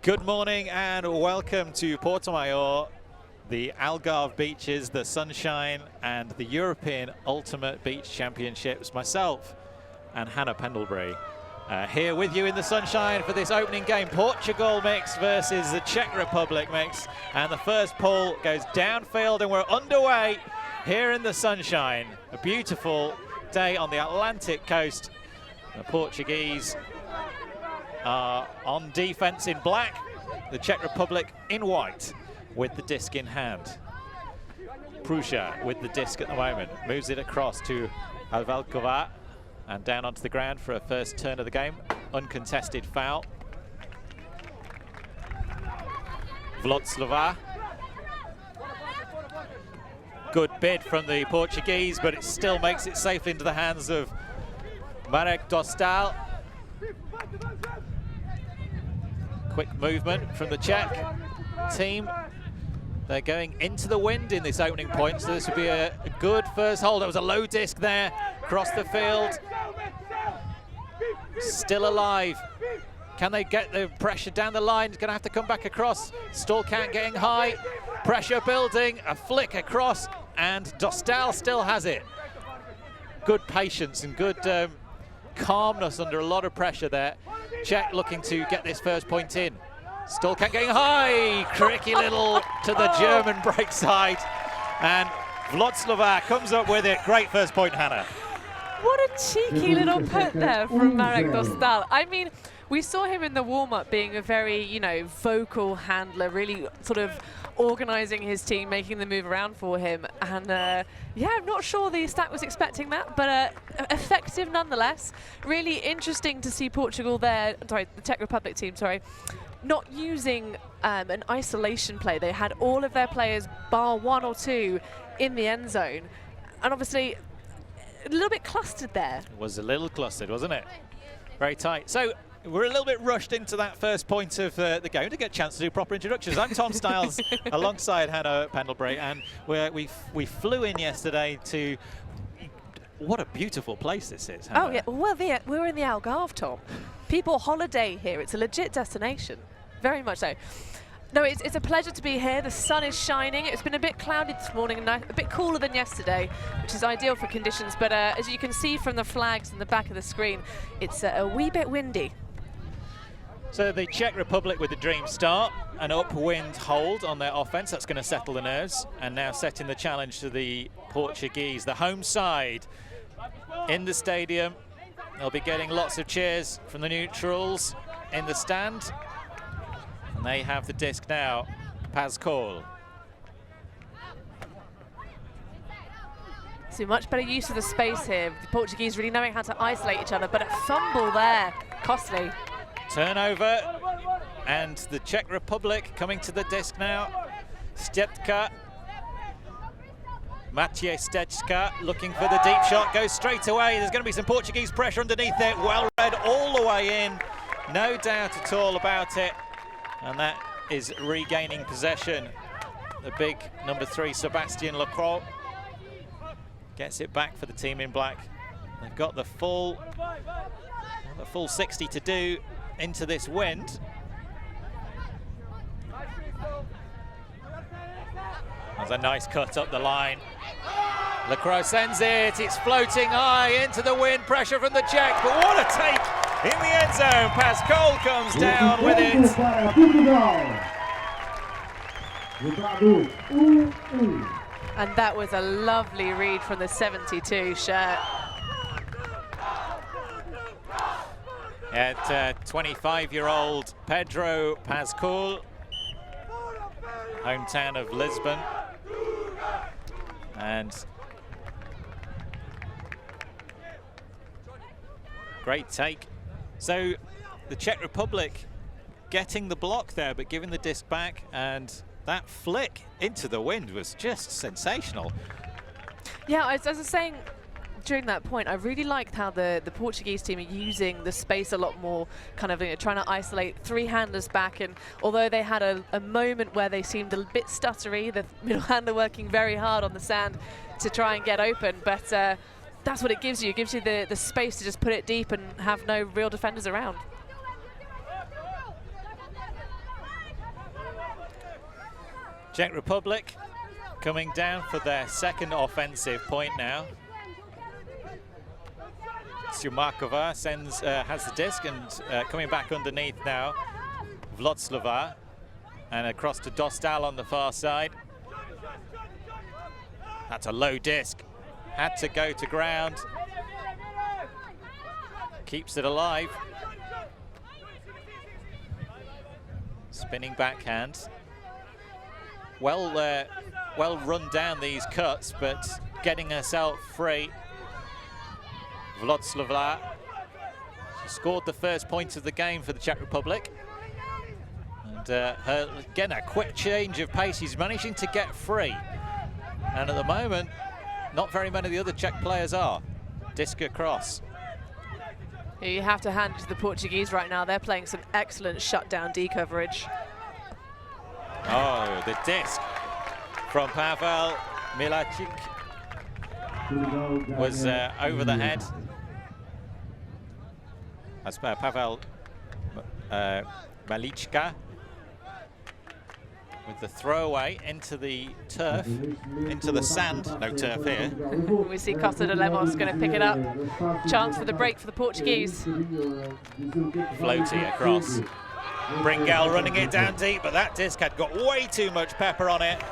Good morning and welcome to Portimao, the Algarve beaches, the sunshine and the European Ultimate Beach Championships. Myself and Hannah Pendlebury here with you in the sunshine for this opening game. Portugal mix versus the Czech Republic mix, and the first pull goes downfield and we're underway here in the sunshine. A beautiful day on the Atlantic coast. The Portuguese are on defense in black, the Czech Republic in white with the disc in hand. Prusha with the disc at the moment, moves it across to Alvalkova and down onto the ground for a first turn of the game. Uncontested foul. Vlotslava. Good bid from the Portuguese, but it still makes it safely into the hands of Marek Dostal. Quick movement from the Czech team. They're going into the wind in this opening point, so this would be a good first hold. There was a low disc there, across the field. Still alive. Can they get the pressure down the line? It's going to have to come back across. Stolkant getting high. Pressure building, a flick across, and Dostal still has it. Good patience and good calmness under a lot of pressure there. Czech looking to get this first point in. Stolkant getting high, tricky little to the German break side, and Vlotslava comes up with it. Great first point, Hannah. What a cheeky little put there from Marek Dostal. I mean, we saw him in the warm-up being a very, vocal handler, really sort of organising his team, making the move around for him. And yeah, I'm not sure the stat was expecting that, but effective nonetheless. Really interesting to see Portugal there, the Czech Republic team, not using an isolation play. They had all of their players, bar one or two, in the end zone. And obviously, a little bit clustered there. It was a little clustered, wasn't it? Very tight. So we're a little bit rushed into that first point of the game to get a chance to do proper introductions. I'm Tom Stiles alongside Hannah Pendlebury, and we flew in yesterday to, what a beautiful place this is, Hannah. Oh yeah, well we're in the Algarve, Tom. People holiday here. It's a legit destination, very much so. No, it's a pleasure to be here. The sun is shining. It's been a bit cloudy this morning and a bit cooler than yesterday, which is ideal for conditions. But as you can see from the flags in the back of the screen, it's a wee bit windy. So the Czech Republic with the dream start, an upwind hold on their offense. That's going to settle the nerves. And now setting the challenge to the Portuguese, the home side in the stadium. They'll be getting lots of cheers from the neutrals in the stand. And they have the disc now, Pascal. So much better use of the space here. The Portuguese really knowing how to isolate each other, but a fumble there, costly. Turnover, and the Czech Republic coming to the disc now. Stepka. Maciej Stečka looking for the deep shot, goes straight away. There's going to be some Portuguese pressure underneath it. Well read all the way in. No doubt at all about it. And that is regaining possession. The big number 3, Sebastian Lacroix, gets it back for the team in black. They've got the full 60 to do into this wind. There's a nice cut up the line. Lacroix sends it, it's floating high into the wind, pressure from the Czechs, but what a take in the end zone. Pascal comes down with it. And that was a lovely read from the 72 shirt. At 25-year-old Pedro Pascal, hometown of Lisbon. And great take. So the Czech Republic getting the block there, but giving the disc back, and that flick into the wind was just sensational. Yeah, as I was saying, during that point, I really liked how the Portuguese team are using the space a lot more, kind of trying to isolate three handlers back. And although they had a moment where they seemed a bit stuttery, the middle handler working very hard on the sand to try and get open, but that's what it gives you. It gives you the space to just put it deep and have no real defenders around. Czech Republic coming down for their second offensive point now. Sumarkova has the disc and coming back underneath now, Vlodslava, and across to Dostal on the far side. That's a low disc, had to go to ground, keeps it alive. Spinning backhand. Well run down these cuts, but getting herself free. Vlodslava, she scored the first point of the game for the Czech Republic. And again, a quick change of pace. She's managing to get free. And at the moment, not very many of the other Czech players are. Disc across. You have to hand it to the Portuguese right now. They're playing some excellent shutdown D coverage. Oh, the disc from Pavel Milacic was over the head. That's Pavel Malicka with the throwaway into the turf, into the sand. No turf here. We see Costa de Lemos going to pick it up. Chance for the break for the Portuguese. Floaty across. Bringell running it down deep, but that disc had got way too much pepper on it.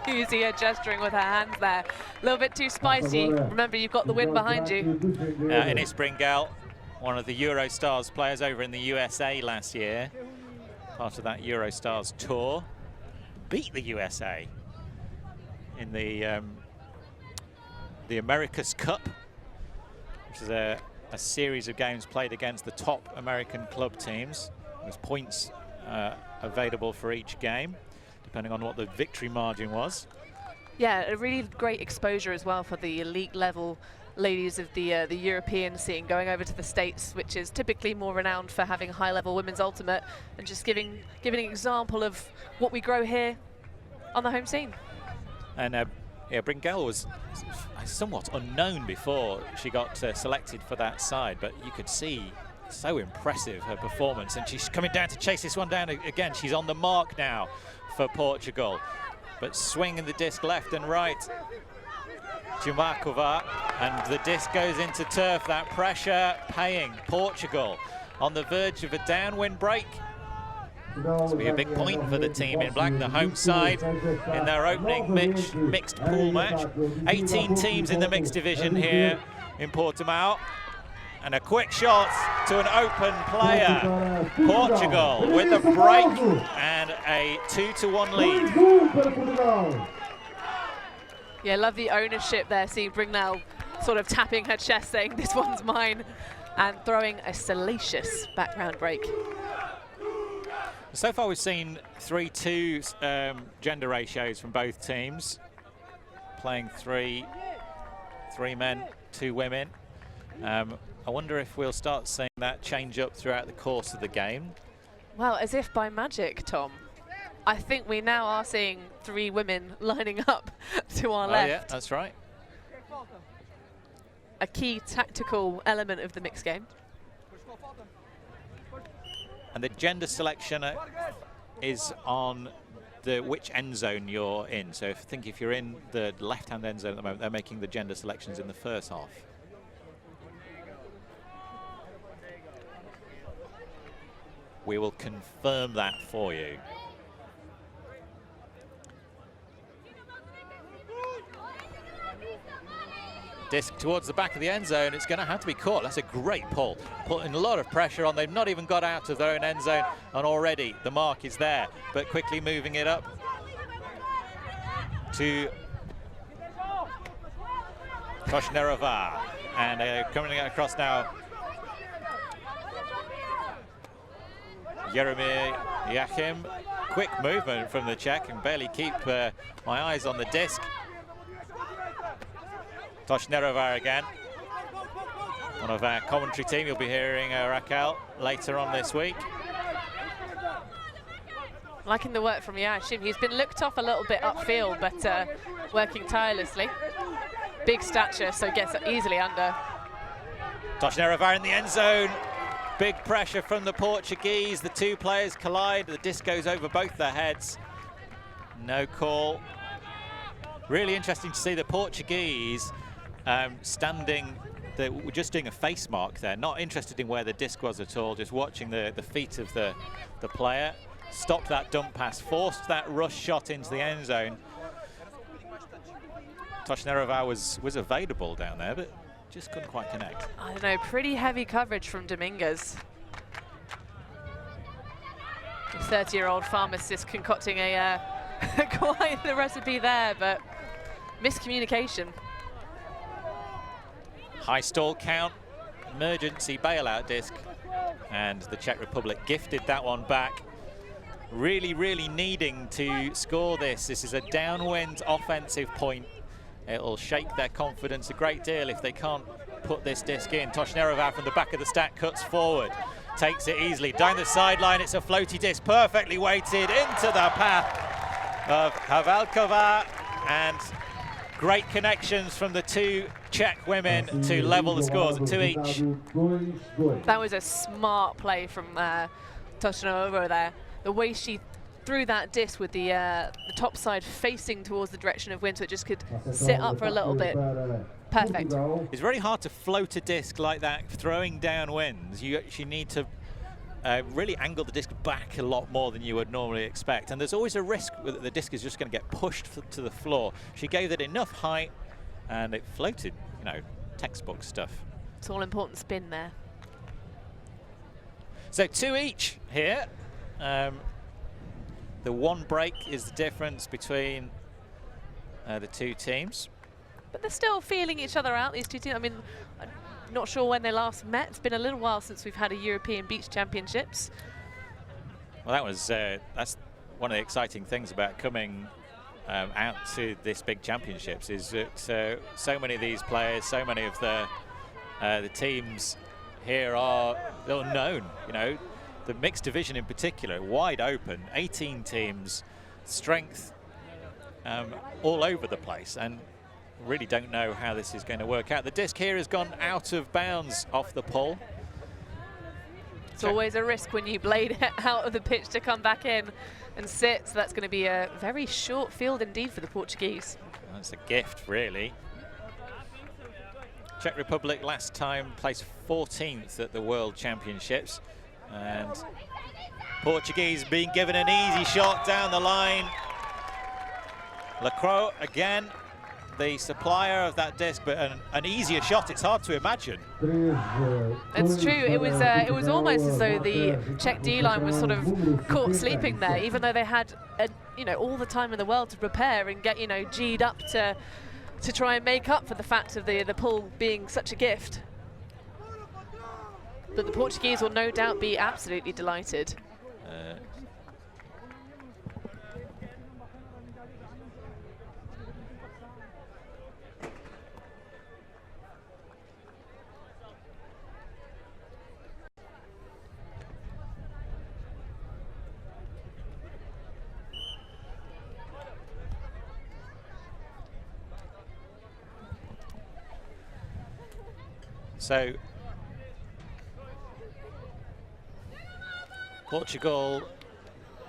You see her gesturing with her hands there. A little bit too spicy. Remember, you've got the wind behind you. Ines Bringell, one of the Eurostars players over in the USA last year, part of that Eurostars tour, beat the USA in the America's Cup, which is a series of games played against the top American club teams. There's points available for each game, depending on what the victory margin was. Yeah, a really great exposure as well for the elite level ladies of the European scene, going over to the States, which is typically more renowned for having high level women's ultimate, and just giving an example of what we grow here on the home scene. And yeah, Bringell was somewhat unknown before she got selected for that side, but you could see so impressive her performance, and she's coming down to chase this one down again. She's on the mark now for Portugal, but swinging the disc left and right. Sumarkova, and the disc goes into turf. That pressure paying. Portugal on the verge of a downwind break. This will be a big point for the team in black, the home side, in their opening mixed pool match. 18 teams in the mixed division here in Portimao. And a quick shot to an open player. Portugal with a break and a 2-1 lead. Yeah, love the ownership there. See Bringell sort of tapping her chest saying, this one's mine, and throwing a salacious background break. So far we've seen 3-2 gender ratios from both teams. Playing three men, 2 women. I wonder if we'll start seeing that change up throughout the course of the game. Well, as if by magic, Tom. I think we now are seeing 3 women lining up to our left. Yeah, that's right. A key tactical element of the mixed game. And the gender selection is on which end zone you're in. So if you're in the left-hand end zone at the moment, they're making the gender selections in the first half. We will confirm that for you. Disc towards the back of the end zone. It's going to have to be caught. That's a great pull. Putting a lot of pressure on. They've not even got out of their own end zone, and already the mark is there. But quickly moving it up to Koshnerova. And coming across now, Jeremy Yachim. Quick movement from the Czech, and barely keep my eyes on the disc. Toshnerova again. One of our commentary team. You'll be hearing Raquel later on this week. Liking the work from Yashim. He's been looked off a little bit upfield, but working tirelessly. Big stature, so gets it easily under. Toshnerova in the end zone. Big pressure from the Portuguese. The two players collide. The disc goes over both their heads. No call. Really interesting to see the Portuguese standing. They were just doing a face mark there, not interested in where the disc was at all, just watching the feet of the player. Stopped that dump pass, forced that rush shot into the end zone. Toshnerova was available down there, but just couldn't quite connect. I don't know, pretty heavy coverage from Dominguez. The 30-year-old pharmacist concocting a quite the recipe there, but miscommunication. High stall count, emergency bailout disc, and the Czech Republic gifted that one back. Really, really needing to score this. This is a downwind offensive point. It'll shake their confidence a great deal if they can't put this disc in. Toshnerova from the back of the stack cuts forward, takes it easily down the sideline. It's a floaty disc, perfectly weighted into the path of Havelková, and great connections from the two Czech women to level the scores at 2 each. That was a smart play from Toshnerova there. The way she threw that disc with the top side facing towards the direction of wind, so it just could sit up for a little bit. Perfect. It's very hard to float a disc like that, throwing down winds. You actually need to really angle the disc back a lot more than you would normally expect. And there's always a risk that the disc is just going to get pushed to the floor. She gave it enough height and it floated, you know, textbook stuff. It's all important spin there. So 2 each here. The one break is the difference between the two teams. But they're still feeling each other out, these two teams. I mean, I'm not sure when they last met. It's been a little while since we've had a European Beach Championships. Well, that's one of the exciting things about coming out to this big championships, is that so many of these players, so many of the teams here are known. You know, the mixed division in particular, wide open, 18 teams, strength all over the place, and really don't know how this is going to work out. The disc here has gone out of bounds off the pole. It's always a risk when you blade it out of the pitch to come back in and sit, so that's going to be a very short field indeed for the Portuguese. That's a gift, really. Czech Republic last time placed 14th at the World Championships, and Portuguese being given an easy shot down the line. Lacroix again, the supplier of that disc, but an easier shot, it's hard to imagine. It's true, it was almost as though the Czech D-line was sort of caught sleeping there, even though they had all the time in the world to prepare and get G'd up to try and make up for the fact of the pull being such a gift. But the Portuguese will no doubt be absolutely delighted. So Portugal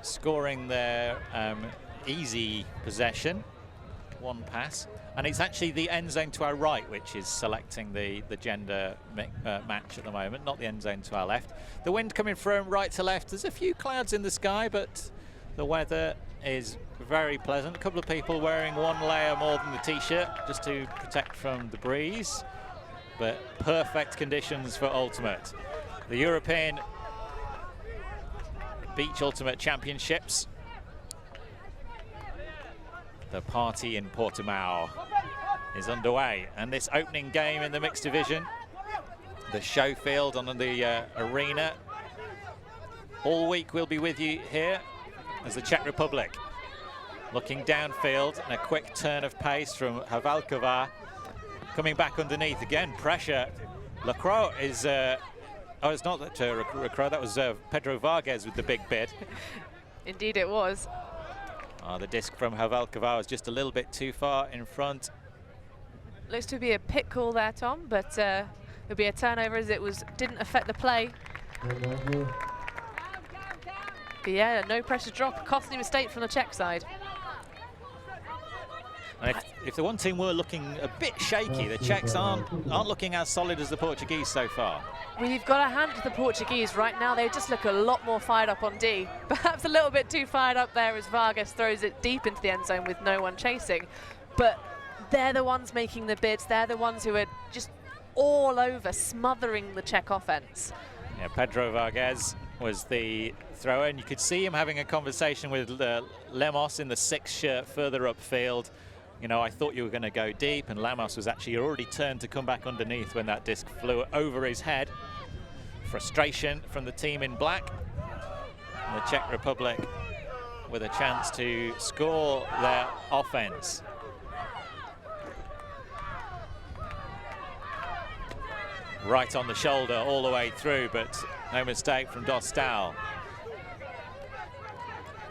scoring their easy possession, one pass, and it's actually the end zone to our right which is selecting the gender match at the moment, not the end zone to our left. The wind coming from right to left. There's a few clouds in the sky, but the weather is very pleasant. A couple of people wearing one layer more than the t-shirt just to protect from the breeze, but perfect conditions for ultimate. The European Beach Ultimate Championships. The party in Portimao is underway, and this opening game in the mixed division, the show field on the arena. All week we'll be with you here as the Czech Republic looking downfield, and a quick turn of pace from Havelková coming back underneath again. Pressure. Lacroix is. Oh, it's not that Lacroix. That was Pedro Vargas with the big bid. Indeed, it was. Oh, the disc from Havelka was just a little bit too far in front. Looks to be a pit call there, Tom, but it'll be a turnover as it didn't affect the play. But yeah, no pressure drop, costly mistake from the Czech side. And if the one team were looking a bit shaky, the Czechs aren't looking as solid as the Portuguese so far. Well, you've got to hand to the Portuguese right now. They just look a lot more fired up on D. Perhaps a little bit too fired up there as Vargas throws it deep into the end zone with no one chasing. But they're the ones making the bids. They're the ones who are just all over, smothering the Czech offense. Yeah, Pedro Vargas was the thrower, and you could see him having a conversation with Lemos in the 6th shirt further upfield. You know, I thought you were going to go deep, and Lamos was actually already turned to come back underneath when that disc flew over his head. Frustration from the team in black. And the Czech Republic with a chance to score their offense. Right on the shoulder all the way through, but no mistake from Dostal.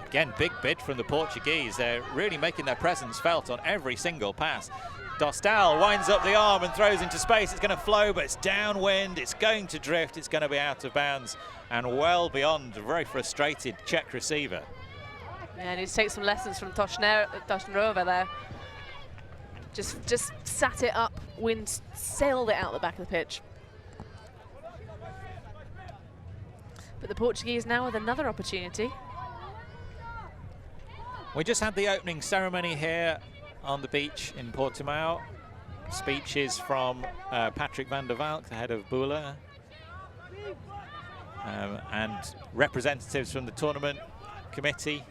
Again, big bid from the Portuguese. They're really making their presence felt on every single pass. Dostal winds up the arm and throws into space. It's going to flow, but it's downwind. It's going to drift. It's going to be out of bounds and well beyond a very frustrated Czech receiver. Yeah, and he's taken some lessons from Toshnarova there. Just sat it up, wind sailed it out the back of the pitch. But the Portuguese now with another opportunity. We just had the opening ceremony here on the beach in Portimao. Speeches from Patrick van der Valk, the head of Bula, and representatives from the tournament committee.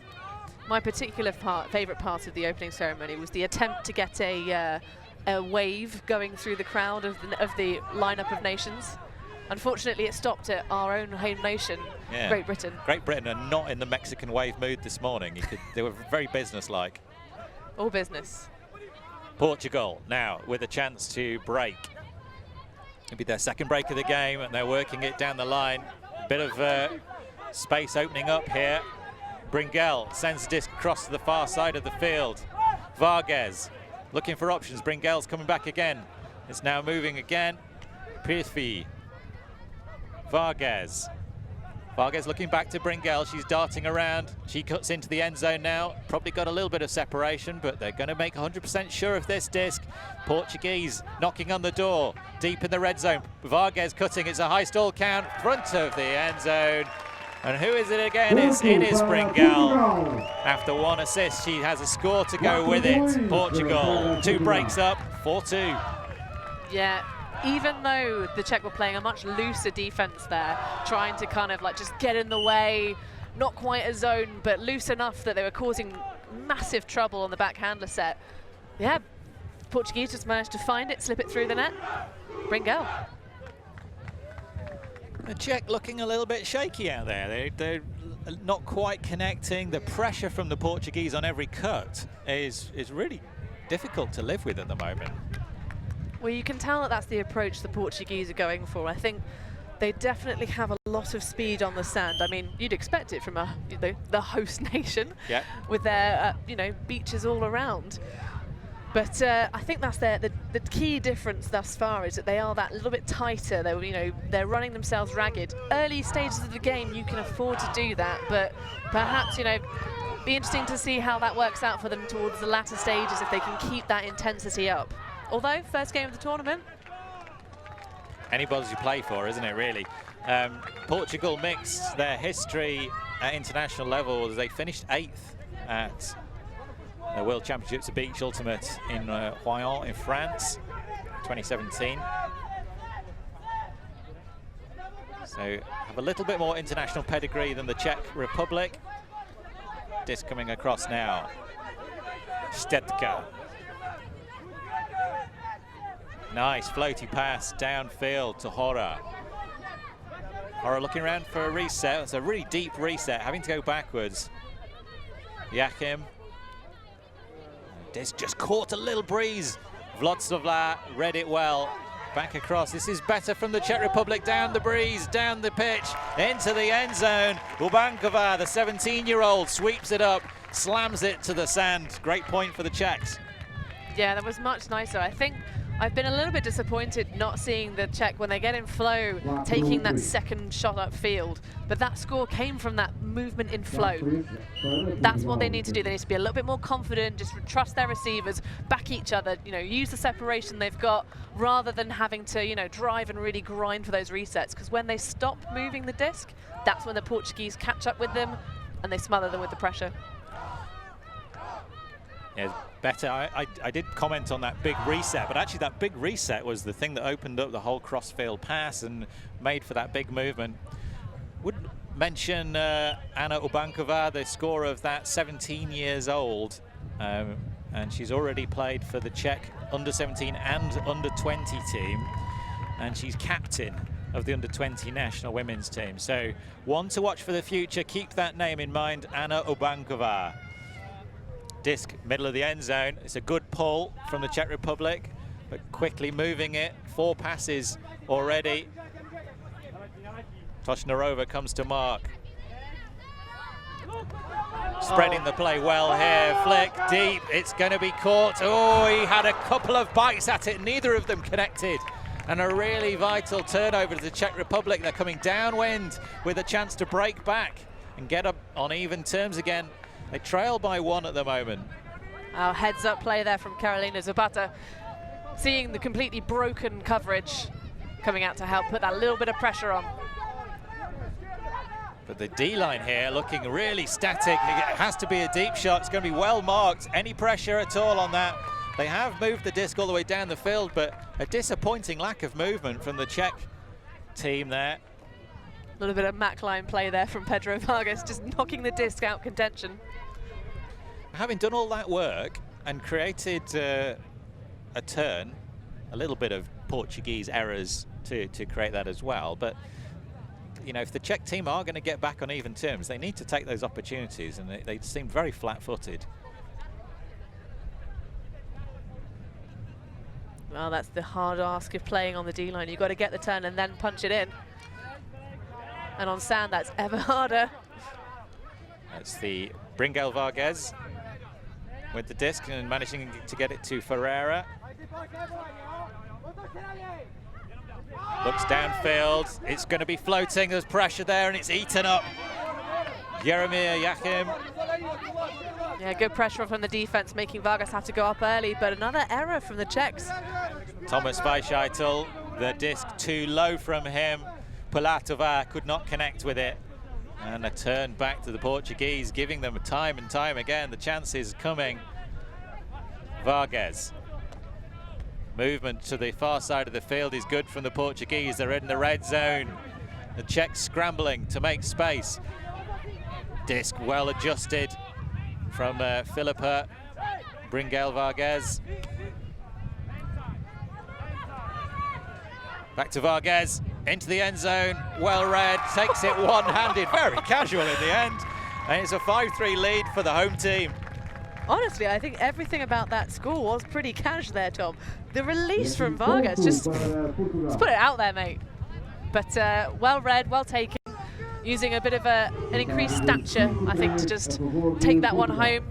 My particular favourite part of the opening ceremony was the attempt to get a wave going through the crowd of the lineup of nations. Unfortunately, it stopped at our own home nation, yeah. Great Britain. Great Britain are not in the Mexican wave mood this morning. They were very businesslike. All business. Portugal now with a chance to break. It'll be their second break of the game, and they're working it down the line. Bit of space opening up here. Bringel sends the disc across to the far side of the field. Vargas looking for options. Bringel's coming back again. It's now moving again. Pirfi. Vargas looking back to Bringel. She's darting around. She cuts into the end zone now. Probably got a little bit of separation, but they're going to make 100% sure of this disc. Portuguese knocking on the door, deep in the red zone. Vargas cutting. It's a high stall count, front of the end zone. And who is it again? It is Bringel. After one assist, she has a score to go with it. Portugal, 2 breaks up, 4-2. Yeah. Even though the Czech were playing a much looser defense there, trying to kind of like just get in the way, not quite a zone, but loose enough that they were causing massive trouble on the backhander set. Yeah, Portuguese just managed to find it, slip it through the net. Bringel. The Czech looking a little bit shaky out there. They're not quite connecting. The pressure from the Portuguese on every cut is really difficult to live with at the moment. Well, you can tell that that's the approach the Portuguese are going for. I think they definitely have a lot of speed on the sand. I mean, you'd expect it from the host nation, yeah, with their beaches all around. But I think that's the key difference thus far, is that they are that little bit tighter. They're running themselves ragged. Early stages of the game, you can afford to do that, but perhaps be interesting to see how that works out for them towards the latter stages, if they can keep that intensity up. Although, first game of the tournament. Anybody's you play for, isn't it, really? Portugal mixed their history at international level as they finished 8th at the World Championships of Beach Ultimate in Royan in France, 2017. So have a little bit more international pedigree than the Czech Republic. Disc coming across now. Stetka. Nice floaty pass downfield to Hora. Hora looking around for a reset. It's a really deep reset, having to go backwards. Yakim. Disc just caught a little breeze. Vlodslav read it well. Back across. This is better from the Czech Republic. Down the breeze, down the pitch, into the end zone. Ubankova, the 17-year-old, sweeps it up, slams it to the sand. Great point for the Czechs. Yeah, that was much nicer. I think I've been a little bit disappointed not seeing the Czech, when they get in flow, taking that second shot upfield. But that score came from that movement in flow. That's what they need to do. They need to be a little bit more confident, just trust their receivers, back each other, you know, use the separation they've got, rather than having to, you know, drive and really grind for those resets. Because when they stop moving the disc, that's when the Portuguese catch up with them and they smother them with the pressure. Yeah, better. I did comment on that big reset, but actually that big reset was the thing that opened up the whole cross-field pass and made for that big movement. Would mention Anna Ubankova, the score of that, 17 years old, and she's already played for the Czech under-17 and under-20 team, and she's captain of the under-20 national women's team. So one to watch for the future. Keep that name in mind, Anna Ubankova. Disc middle of the end zone. It's a good pull from the Czech Republic, but quickly moving it. 4 passes already. Toshnarova comes to mark. Spreading the play well here. Flick deep. It's going to be caught. Oh, he had a couple of bites at it. Neither of them connected. And a really vital turnover to the Czech Republic. They're coming downwind with a chance to break back and get up on even terms again. They trail by 1 at the moment. Our heads-up play there from Karolina Zapata. Seeing the completely broken coverage coming out to help put that little bit of pressure on. But the D-line here looking really static. It has to be a deep shot. It's going to be well marked. Any pressure at all on that? They have moved the disc all the way down the field, but a disappointing lack of movement from the Czech team there. A little bit of Mac line play there from Pedro Vargas, just knocking the disc out contention. Having done all that work and created a turn, a little bit of Portuguese errors to create that as well, but you know, if the Czech team are going to get back on even terms, they need to take those opportunities, and they seem very flat-footed. Well, that's the hard ask of playing on the D-line. You've got to get the turn and then punch it in. And on sand, that's ever harder. That's the Bringel Vargas with the disc and managing to get it to Ferreira. Looks downfield. It's going to be floating. There's pressure there, and it's eaten up. Jeremia Yachim. Yeah, good pressure from the defense, making Vargas have to go up early, but another error from the Czechs. Thomas Weicheitel, the disc too low from him. Pulatova could not connect with it. And a turn back to the Portuguese, giving them time and time again. The chances coming. Vargas. Movement to the far side of the field is good from the Portuguese. They're in the red zone. The Czechs scrambling to make space. Disc well adjusted from Filipa Bringel Vargas. Back to Vargas, into the end zone, well read, takes it one-handed, very casual in the end, and it's a 5-3 lead for the home team. Honestly, I think everything about that score was pretty cash there, Tom. The release from Vargas, just let's put it out there, mate. But well read, well taken, using a bit of an increased stature, I think, to just take that one home.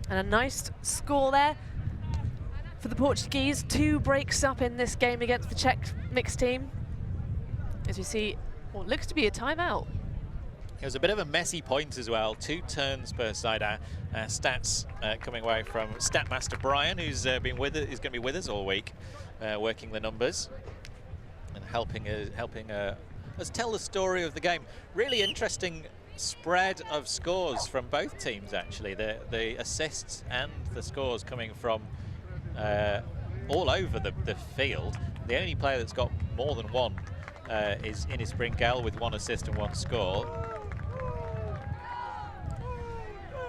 And a nice score there for the Portuguese. 2 breaks up in this game against the Czech mixed team. As we see, what looks to be a timeout. It was a bit of a messy point as well. 2 turns per side. Stats coming away from Statmaster Brian, who's been with us, is going to be with us all week, working the numbers and helping us tell the story of the game. Really interesting spread of scores from both teams, actually. The assists and the scores coming from all over the field. The only player that's got more than one is Ines Bringel with 1 assist and 1 score.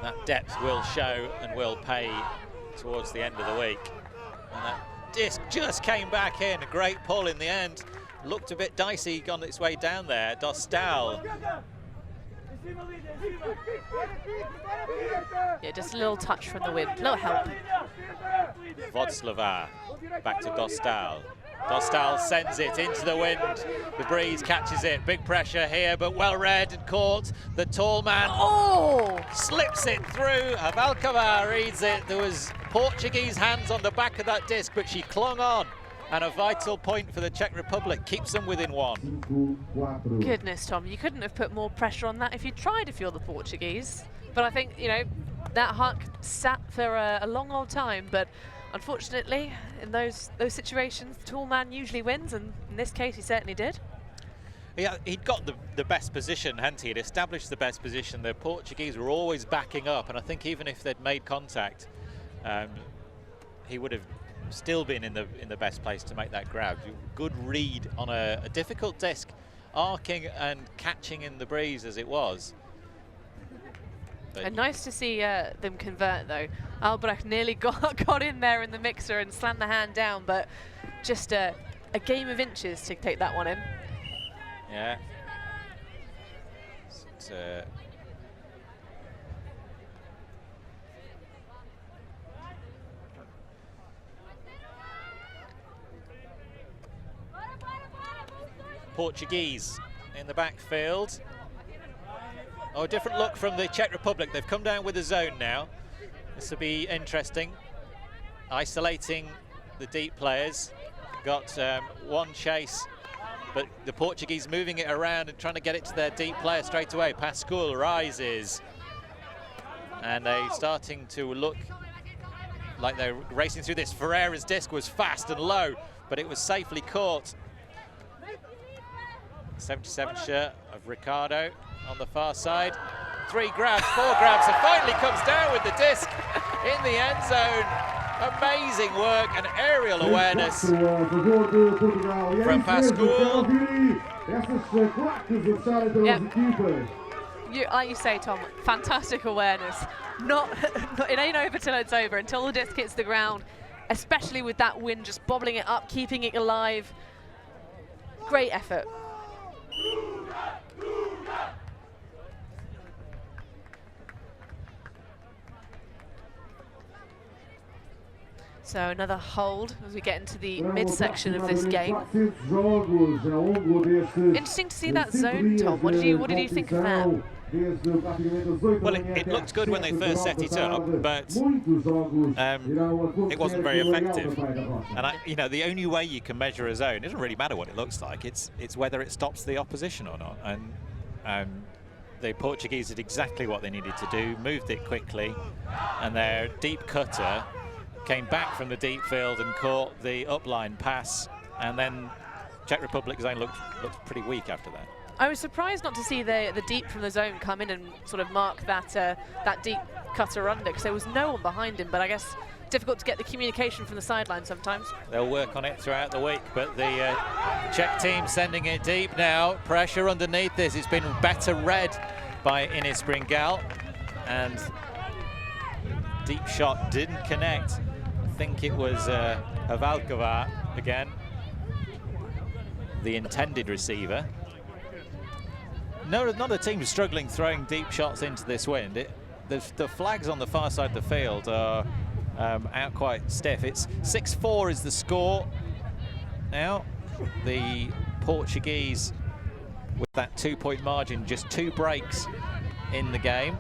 That depth will show and will pay towards the end of the week. And that disc just came back in. A great pull in the end. Looked a bit dicey on its way down there. Dostal. Yeah, just a little touch from the wind, a little help. Vodslava back to Dostal. Dostal sends it into the wind. The breeze catches it. Big pressure here, but well read and caught. The tall man slips it through. Havalkova reads it. There was Portuguese hands on the back of that disc, but she clung on. And a vital point for the Czech Republic, keeps them within one. Goodness, Tom, you couldn't have put more pressure on that if you tried, if you're the Portuguese. But I think, you know, that huck sat for a long old time, but unfortunately, in those situations, the tall man usually wins, and in this case, he certainly did. Yeah, he'd got the best position, hadn't he? He'd established the best position. The Portuguese were always backing up, and I think even if they'd made contact, he would have still been in the best place to make that grab. Good read on a difficult disc, arcing and catching in the breeze as it was. And nice to see them convert, though. Albrecht nearly got in there in the mixer and slammed the hand down, but just a game of inches to take that one in. Yeah. Portuguese in the backfield. Oh, a different look from the Czech Republic. They've come down with a zone now. This will be interesting. Isolating the deep players. Got one chase, but the Portuguese moving it around and trying to get it to their deep player straight away. Pascual rises. And they're starting to look like they're racing through this. Ferreira's disc was fast and low, but it was safely caught. 77 shirt of Ricardo on the far side. 3 grabs, 4 grabs, and finally comes down with the disc in the end zone. Amazing work and aerial awareness from Pascual. Yep. Like you say, Tom, fantastic awareness. It ain't over till it's over, until the disc hits the ground, especially with that wind just bobbling it up, keeping it alive. Great effort. So another hold as we get into the midsection of this game. Interesting to see that zone, Tom. What did you think of that? Well, it looked good when they first set it up, but it wasn't very effective. And you know, the only way you can measure a zone, it doesn't really matter what it looks like. It's whether it stops the opposition or not. And the Portuguese did exactly what they needed to do, moved it quickly, and their deep cutter came back from the deep field and caught the upline pass, and then Czech Republic zone looked pretty weak after that. I was surprised not to see the deep from the zone come in and sort of mark that that deep cutter under, because there was no one behind him, but I guess difficult to get the communication from the sideline sometimes. They'll work on it throughout the week, but the Czech team sending it deep now. Pressure underneath this. It's been better read by Ines Bringal, and deep shot didn't connect. I think it was Havalkova again, the intended receiver. No, none of the teams struggling throwing deep shots into this wind. The flags on the far side of the field are out quite stiff. It's 6-4 is the score now. The Portuguese, with that 2-point margin, just 2 breaks in the game.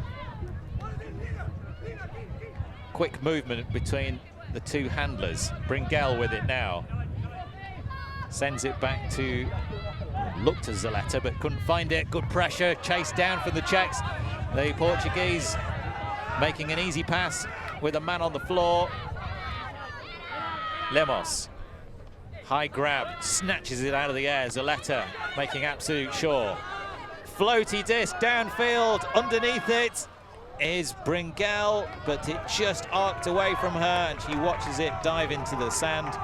Quick movement between the 2 handlers. Bringal with it now. Sends it back to, looked to Zaleta, but couldn't find it. Good pressure, chased down from the Czechs. The Portuguese making an easy pass with a man on the floor. Lemos, high grab, snatches it out of the air. Zaleta making absolute sure. Floaty disc downfield, underneath it is Bringal, but it just arced away from her and she watches it dive into the sand.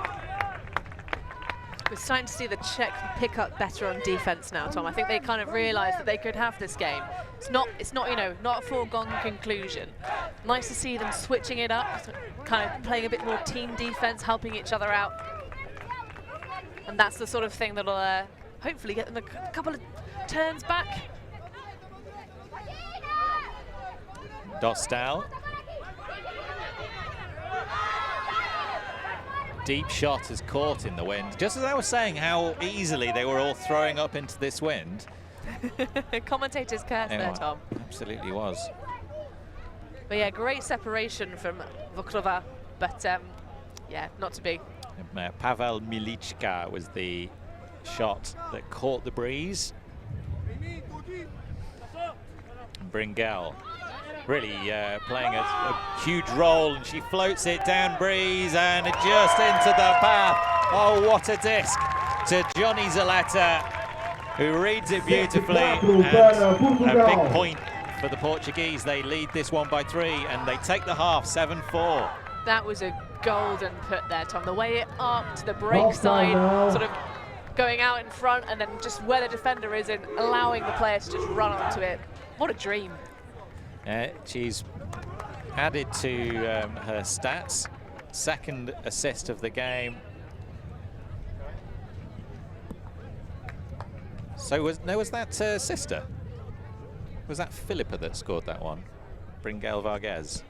We're starting to see the Czech pick up better on defense now, Tom. I think they kind of realised that they could have this game. It's not, you know, not a foregone conclusion. Nice to see them switching it up, kind of playing a bit more team defense, helping each other out. And that's the sort of thing that'll hopefully get them a couple of turns back. Dostal. deep shot is caught in the wind. Just as I was saying how easily they were all throwing up into this wind. Commentator's curse there, Tom. Absolutely was. But yeah, great separation from Vukova, but yeah, not to be. Pavel Milichka was the shot that caught the breeze. Bringel really playing a huge role, and she floats it down breeze and just into the path. Oh, what a disc to Johnny Zaletta, who reads it beautifully, and a big point for the Portuguese. They lead this one by 3 and they take the half 7-4. That was a golden put there, Tom. The way it arced the break side, sort of going out in front, and then just where the defender is and allowing the player to just run onto it. What a dream. She's added to her stats, second assist of the game. So was that sister? Was that Philippa that scored that one? Bringel Vargas.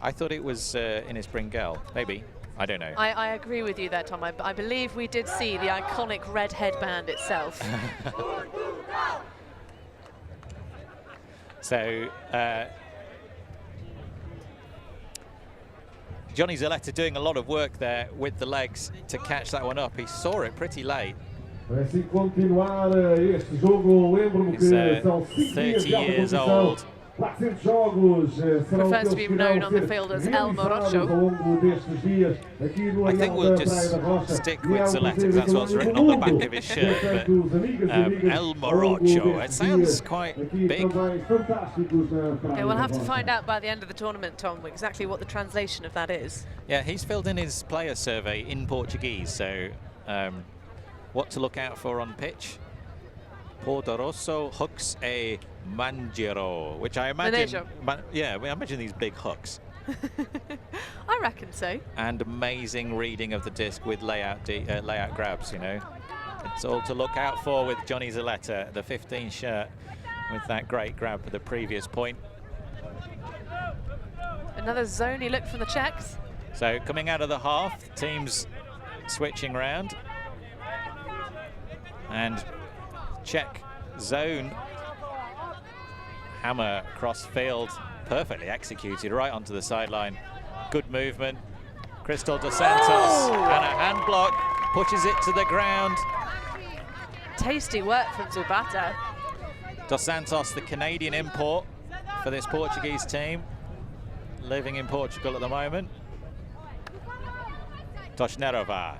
I thought it was Ines Bringel. Maybe. I don't know. I agree with you there, Tom. I believe we did see the iconic red headband itself. So, Johnny Zaletta doing a lot of work there with the legs to catch that one up. He saw it pretty late. He's 30 years old. Prefers to be known on the field as El Morocho. I think we'll just stick with Zaletta because that's what's written on the back of his shirt. But El Morocho, it sounds quite big. Okay, we'll have to find out by the end of the tournament, Tom, exactly what the translation of that is. Yeah, he's filled in his player survey in Portuguese, so what to look out for on pitch. Poderoso hooks a Manjero, which I imagine, yeah, I imagine these big hooks. I reckon so. And amazing reading of the disc with layout grabs, you know. It's all to look out for with Johnny Zaletta, the 15 shirt, with that great grab for the previous point. Another zony look from the Czechs. So coming out of the half, teams switching round. And Czech zone hammer cross field, perfectly executed right onto the sideline. Good movement. Crystal Dos Santos and a hand block pushes it to the ground. Tasty work from Zubata. Dos Santos, the Canadian import for this Portuguese team, living in Portugal at the moment. Toshnerova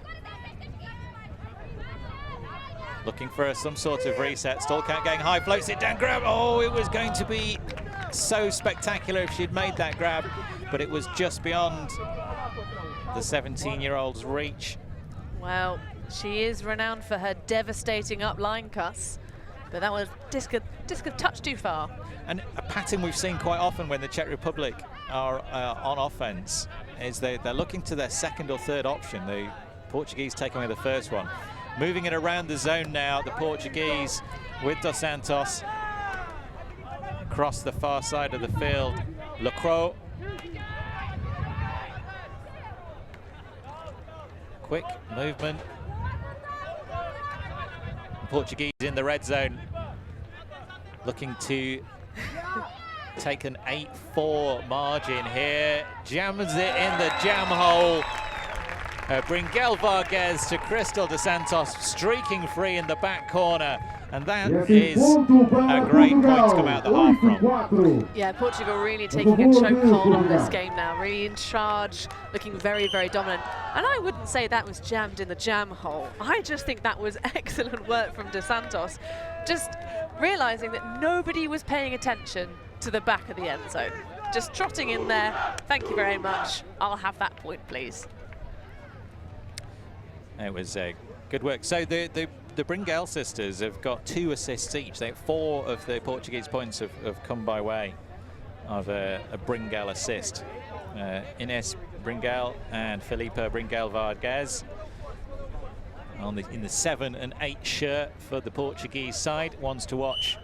looking for some sort of reset. Stallcount going high, floats it down, grab. Oh, it was going to be so spectacular if she'd made that grab, but it was just beyond the 17-year-old's reach. Well, she is renowned for her devastating up-line cuts, but that was disc a touch too far. And a pattern we've seen quite often when the Czech Republic are on offense is they're looking to their second or third option. The Portuguese take away the first one. Moving it around the zone now, the Portuguese with Dos Santos. Across the far side of the field, Lacroix. Quick movement. Portuguese in the red zone, looking to take an 8-4 margin here. Jams it in the jam hole. Bringel Vargas to Crystal Dos Santos, streaking free in the back corner. And that is a great point to come out the half from. Yeah, Portugal really taking a chokehold on this game now, really in charge, looking very, very dominant. And I wouldn't say that was jammed in the jam hole. I just think that was excellent work from Dos Santos, just realizing that nobody was paying attention to the back of the end zone. Just trotting in there, thank you very much, I'll have that point, please. It was good work. So the Bringel sisters have got 2 assists each. 4 of the Portuguese points have come by way of a Bringel assist. Ines Bringel and Filipa Bringel Vargas in the 7 and 8 shirt for the Portuguese side. Ones to watch.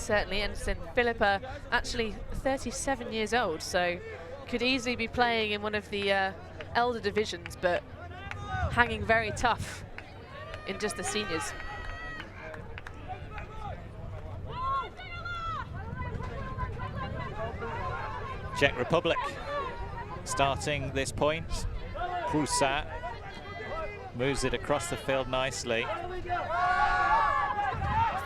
certainly. And Philippa, actually 37 years old, so could easily be playing in one of the elder divisions, but hanging very tough in just the seniors. Czech Republic starting this point. Prusa moves it across the field nicely.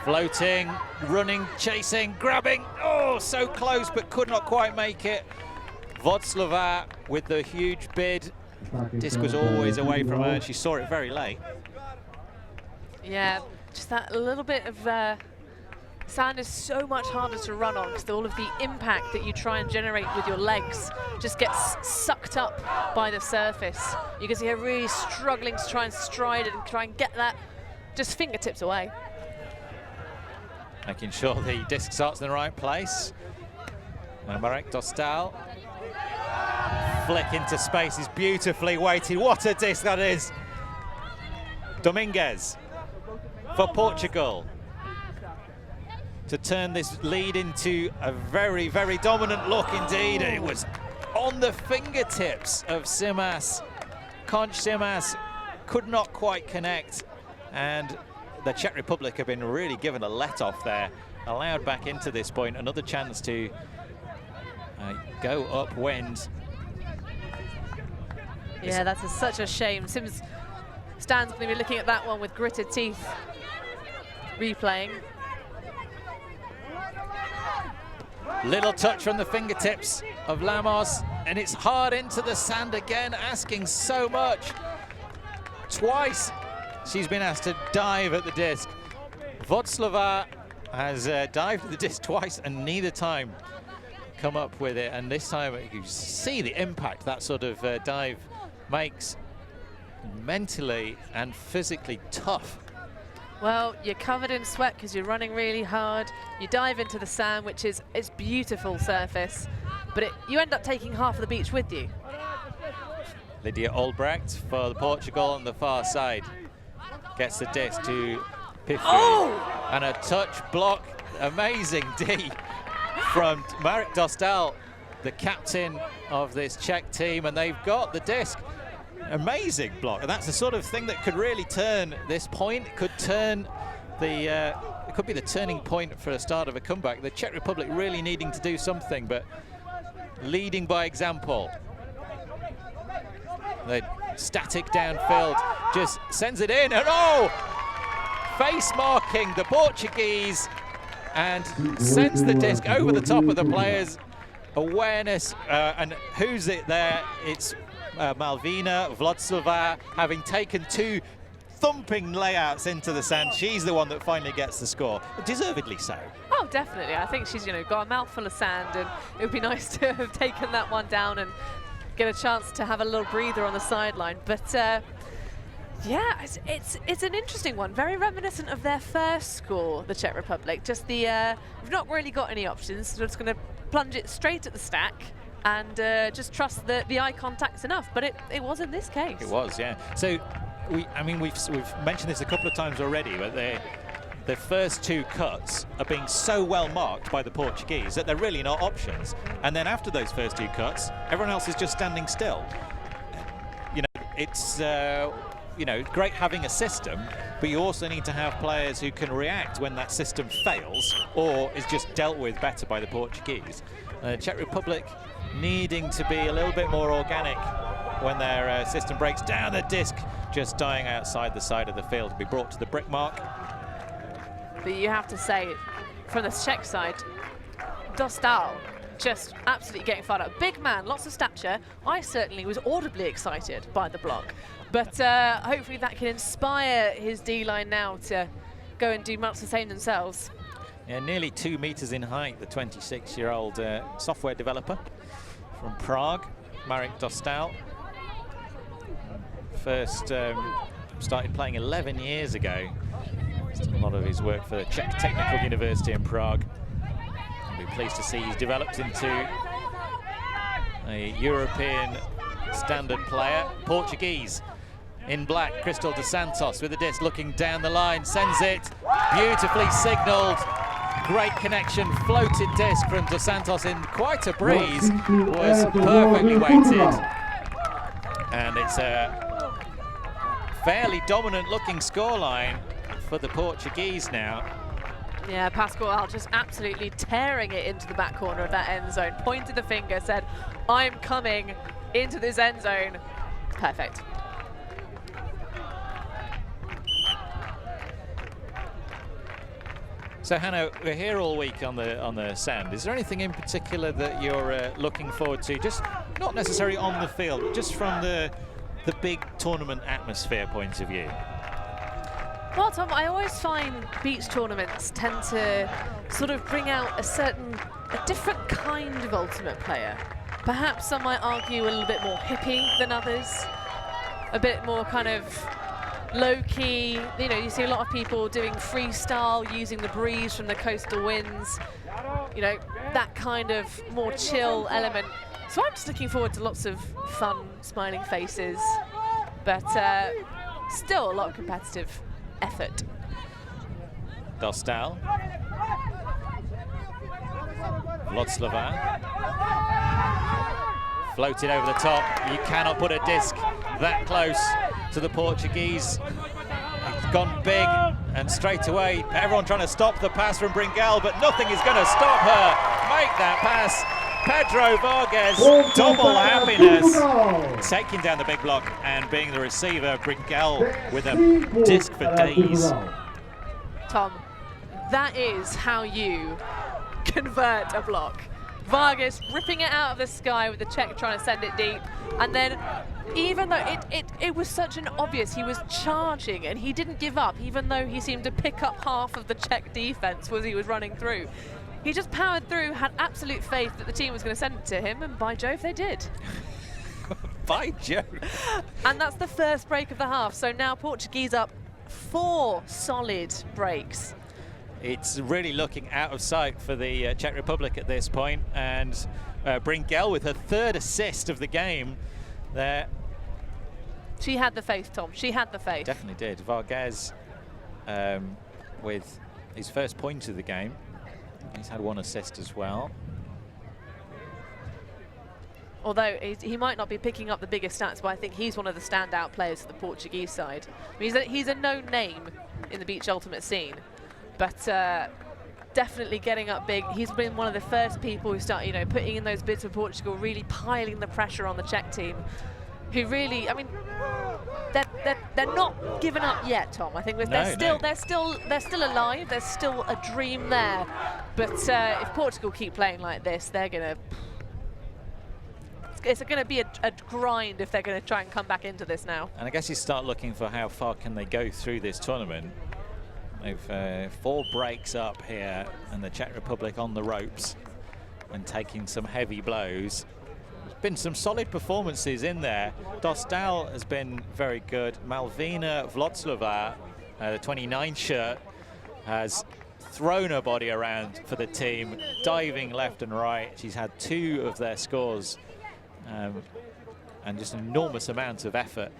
Floating, running, chasing, grabbing. Oh, so close, but could not quite make it. Vodslova with the huge bid. Disc was always away from her, and she saw it very late. Yeah, just that little bit of sand is so much harder to run on because all of the impact that you try and generate with your legs just gets sucked up by the surface. You can see her really struggling to try and stride it and try and get that just fingertips away. Making sure the disc starts in the right place. Now Marek Dostal. Flick into space is beautifully weighted. What a disc that is. Dominguez for Portugal to turn this lead into a very, very dominant look indeed. It was on the fingertips of Simas. Conch Simas could not quite connect, and the Czech Republic have been really given a let-off there, allowed back into this point. Another chance to go upwind. Yeah, that's such a shame. Stan's going to be looking at that one with gritted teeth, replaying. Little touch from the fingertips of Lamos, and it's hard into the sand again, asking so much. Twice she's been asked to dive at the disc. Vodslova has dived at the disc twice and neither time come up with it, and this time you see the impact that sort of dive makes. Mentally and physically tough. Well, you're covered in sweat because you're running really hard. You dive into the sand, which is beautiful surface, but you end up taking half of the beach with you. Lydia Albrecht for Portugal on the far side gets the disc to Piffy. Oh! And a touch block, amazing D from Marek Dostal, the captain of this Czech team, and they've got the disc. Amazing block, and that's the sort of thing that could really turn this point. It could turn the it could be the turning point for the start of a comeback. The Czech Republic really needing to do something, but leading by example. The static downfield just sends it in, and oh, face marking the Portuguese and sends the disc over the top of the players. Awareness, and who's it there? It's Malvina Vlodslova, having taken two thumping layouts into the sand. She's the one that finally gets the score, deservedly so. Oh, definitely. I think she's, got a mouthful of sand, and it would be nice to have taken that one down and get a chance to have a little breather on the sideline. But yeah, it's an interesting one. Very reminiscent of their first score, the Czech Republic. Just we've not really got any options. So we're just going to plunge it straight at the stack and just trust that the eye contact's enough. But it was in this case. It was, yeah. So we've mentioned this a couple of times already, but the first two cuts are being so well marked by the Portuguese that they're really not options. And then after those first two cuts, everyone else is just standing still. It's great having a system, but you also need to have players who can react when that system fails or is just dealt with better by the Portuguese. Czech Republic needing to be a little bit more organic when their system breaks down. The disc just dying outside the side of the field to be brought to the brick mark. But you have to say, from the Czech side, Dostal just absolutely getting fired up. Big man, lots of stature. I certainly was audibly excited by the block. But hopefully that can inspire his D-line now to go and do much the same themselves. Yeah, nearly 2 meters in height, the 26-year-old software developer from Prague, Marek Dostal. First started playing 11 years ago. A lot of his work for the Czech Technical University in Prague. I'll be pleased to see he's developed into a European standard player. Portuguese in black, Cristal dos Santos with the disc looking down the line, sends it, beautifully signalled Great connection, floated disc from Dos Santos in quite a breeze, was perfectly weighted. And it's a fairly dominant looking scoreline for the Portuguese now. Yeah, Pascual just absolutely tearing it into the back corner of that end zone. Pointed the finger, said, I'm coming into this end zone. Perfect. So Hannah, we're here all week on the sand. Is there anything in particular that you're looking forward to? Just not necessarily on the field, but just from the big tournament atmosphere point of view. Well, Tom, I always find beach tournaments tend to sort of bring out a different kind of ultimate player. Perhaps some might argue a little bit more hippie than others, a bit more kind of low-key. You know, you see a lot of people doing freestyle, using the breeze from the coastal winds, you know, that kind of more chill element. So I'm just looking forward to lots of fun, smiling faces, but still a lot of competitive effort. Dostal. Vlodslava. Floated over the top. You cannot put a disc that close to the Portuguese. It's gone big, and straight away everyone trying to stop the pass from Bringel, but nothing is going to stop her. Make that pass. Pedro Vargas, double happiness, taking down the big block and being the receiver. Bringel with a disc for days. Tom, that is how you convert a block. Vargas ripping it out of the sky with the Czech trying to send it deep, and then even though it was such an obvious, he was charging and he didn't give up, even though he seemed to pick up half of the Czech defense as he was running through. He just powered through, had absolute faith that the team was going to send it to him, and by Jove, they did. By Jove. And that's the first break of the half. So now Portuguese up 4 solid breaks. It's really looking out of sight for the Czech Republic at this point, and Bringel with her 3rd assist of the game there. She had the faith, Tom. She had the faith. Definitely did. Vargas with his first point of the game. He's had 1 assist as well. Although he might not be picking up the biggest stats, but I think he's one of the standout players for the Portuguese side. I mean, he's a known name in the beach ultimate scene, but definitely getting up big. He's been one of the first people who start, you know, putting in those bids for Portugal, really piling the pressure on the Czech team, who really, I mean, they're not giving up yet, Tom. I think they're still alive. There's still a dream there. But if Portugal keep playing like this, they're gonna. It's going to be a grind if they're going to try and come back into this now. And I guess you start looking for how far can they go through this tournament. They've 4 breaks up here, and the Czech Republic on the ropes and taking some heavy blows. There's been some solid performances in there. Dostal has been very good. Malvina Vlodslava, the 29 shirt, has thrown her body around for the team, diving left and right. She's had 2 of their scores. And just an enormous amount of effort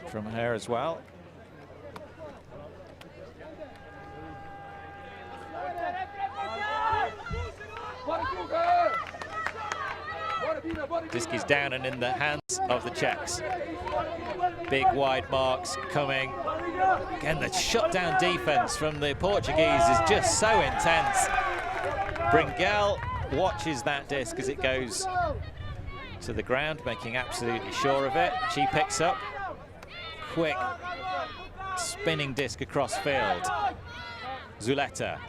from her as well. Disc is down and in the hands of the Czechs. Big wide marks coming. Again, the shutdown defense from the Portuguese is just so intense. Bringel watches that disc as it goes to the ground, making absolutely sure of it. She picks up, quick spinning disc across field. Zuleta.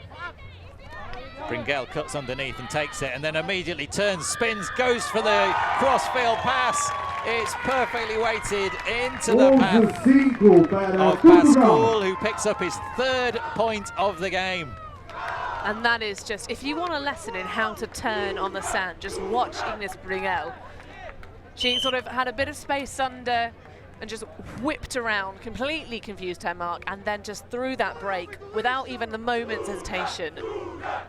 Bringel cuts underneath and takes it, and then immediately turns, spins, goes for the cross-field pass. It's perfectly weighted into the path of Pascual, who picks up his 3rd point of the game. And that is just, if you want a lesson in how to turn on the sand, just watch Ignis Bringel. She sort of had a bit of space under and just whipped around, completely confused her mark, and then just threw that break without even the moment's hesitation.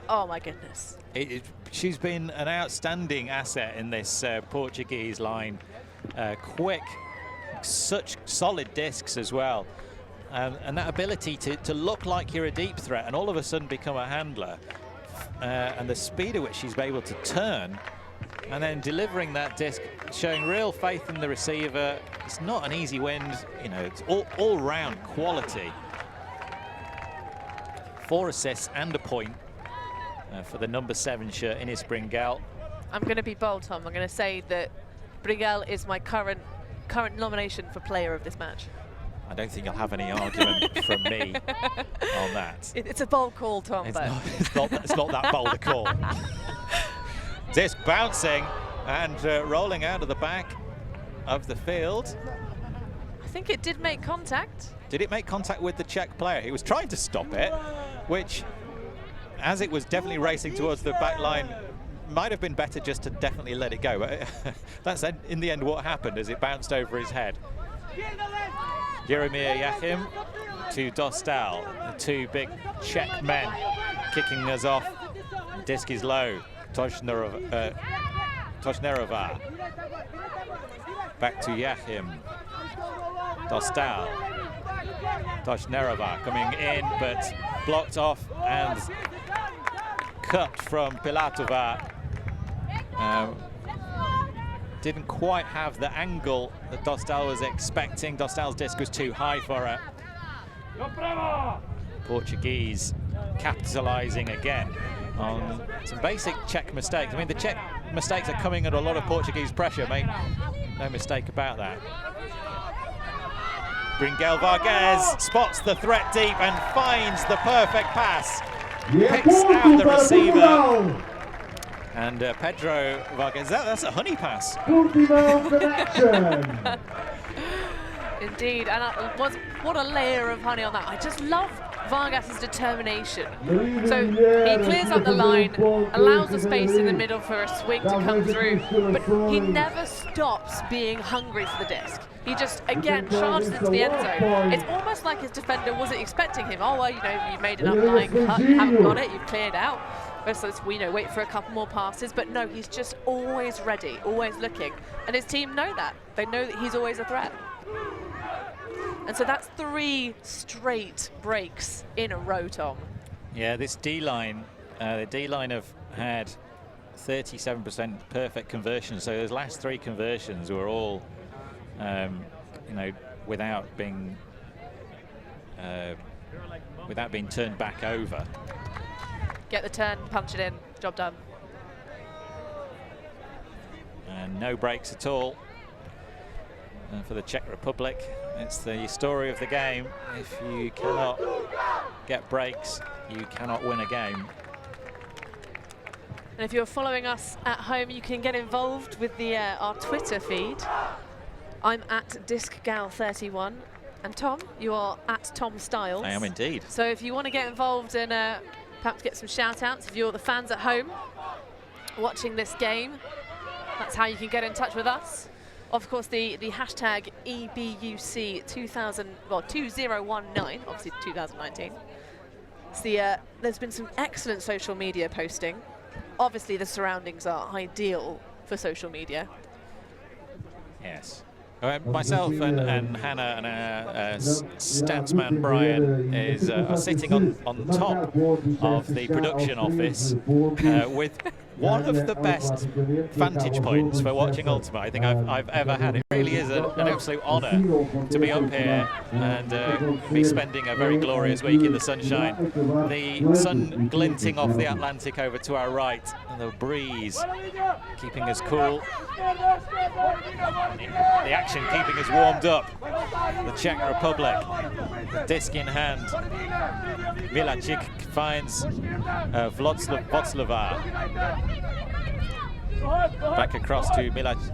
Oh my goodness. She's been an outstanding asset in this Portuguese line. Quick, such solid discs as well. And that ability to look like you're a deep threat and all of a sudden become a handler, and the speed at which she's able to turn and then delivering that disc, showing real faith in the receiver. It's not an easy win, you know, it's all-round quality. 4 assists and a point for the number 7 shirt, Ines Bringel. I'm going to be bold, Tom. I'm going to say that Bringel is my current nomination for player of this match. I don't think you'll have any argument from me on that. It's a bold call, Tom. It's not that bold a call. Disc bouncing and rolling out of the back of the field. I think it did make contact. Did it make contact with the Czech player? He was trying to stop it, which, as it was definitely racing towards the back line, might have been better just to definitely let it go. But that's in the end what happened as it bounced over his head. Jaromír Jáchym to Dostal, the 2 big Czech men kicking us off. Disc is low. Toshnerova. Back to Jáchym. Dostal. Toshnerova coming in, but blocked off and cut from Pilatova. Didn't quite have the angle that Dostal was expecting. Dostal's disc was too high for her. Portuguese capitalizing again on some basic Czech mistakes. I mean, the Czech mistakes are coming under a lot of Portuguese pressure, make no mistake about that. Bringel Vargas spots the threat deep and finds the perfect pass. Picks out the receiver. And Pedro Vargas, that's a honey pass. Indeed, and what a layer of honey on that. I just love Vargas's determination. So he clears up the line, allows the space in the middle for a swing to come through, but he never stops being hungry for the disc. He just, again, charges into the end zone. It's almost like his defender wasn't expecting him. Oh, well, you know, you made an underlying cut, you haven't got it, you've cleared out. So let's, you know, wait for a couple more passes. But no, he's just always ready, always looking. And his team know that. They know that he's always a threat. And so that's 3 straight breaks in a row, Tom. Yeah, this D-line, the D-line have had 37% perfect conversion. So those last 3 conversions were all, you know, without being turned back over. Get the turn, punch it in, job done. And no breaks at all for the Czech Republic. It's the story of the game. If you cannot get breaks, you cannot win a game. And if you're following us at home, you can get involved with the our Twitter feed. I'm at DiscGal31. And Tom, you are at Tom Styles. I am indeed. So if you want to get involved and perhaps get some shout-outs, if you're the fans at home watching this game, that's how you can get in touch with us. Of course, the hashtag EBUC 2019, obviously 2019. It's there's been some excellent social media posting. Obviously, the surroundings are ideal for social media. Yes. Myself and Hannah and our statsman Brian are sitting on top of the production office with one of the best vantage points for watching Ultimate I think I've ever had. It really is an absolute honour to be up here and be spending a very glorious week in the sunshine. The sun glinting off the Atlantic over to our right, and the breeze keeping us cool. The action keeping us warmed up. The Czech Republic, the disc in hand. Milacik finds Vlodslava. Back across to Milacik.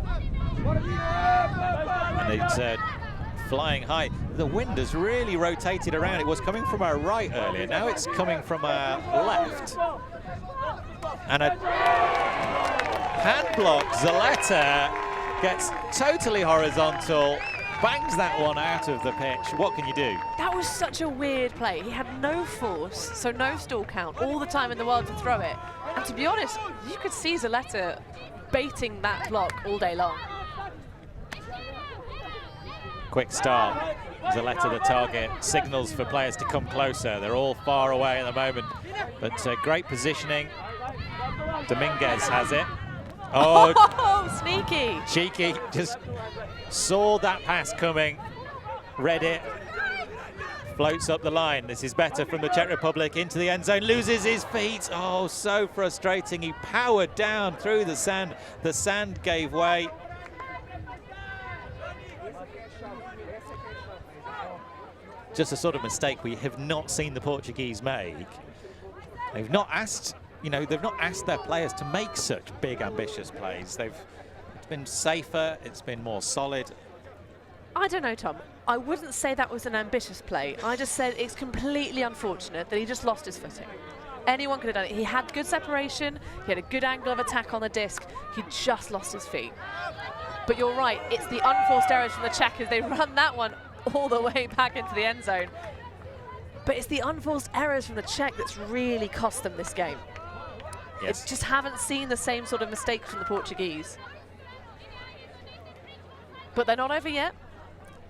And it's flying high. The wind has really rotated around. It was coming from our right earlier. Now it's coming from our left. And a hand block. Zaleta gets totally horizontal, bangs that one out of the pitch. What can you do? That was such a weird play. He had no force, so no stall count, all the time in the world to throw it. And to be honest, you could see Zaleta baiting that block all day long. Quick start. Zaletta the target, signals for players to come closer. They're all far away at the moment, but great positioning. Dominguez has it. Oh, sneaky. Cheeky, just saw that pass coming, read it, floats up the line. This is better from the Czech Republic into the end zone, loses his feet. Oh, so frustrating. He powered down through the sand. The sand gave way. Just a sort of mistake we have not seen the Portuguese make. They've not asked, they've not asked their players to make such big, ambitious plays. It's been safer, it's been more solid. I don't know, Tom. I wouldn't say that was an ambitious play. I just said it's completely unfortunate that he just lost his footing. Anyone could have done it. He had good separation, he had a good angle of attack on the disc, he just lost his feet. But you're right, it's the unforced errors from the Czech as they run that one all the way back into the end zone. But it's the unforced errors from the Czech that's really cost them this game. Yes. Just haven't seen the same sort of mistakes from the Portuguese. But they're not over yet.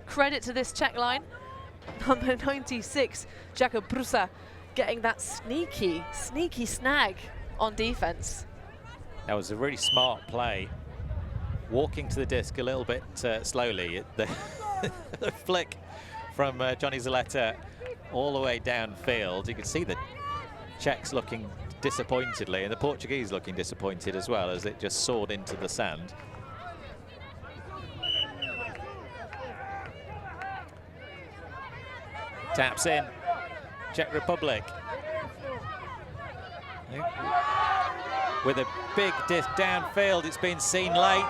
Credit to this Czech line. Number 96, Jakob Brusa, getting that sneaky snag on defense. That was a really smart play. Walking to the disc a little bit slowly. The flick from Johnny Zaletta all the way downfield. You can see the Czechs looking disappointedly and the Portuguese looking disappointed as well as it just soared into the sand. Taps in, Czech Republic. With a big disc downfield, it's been seen late,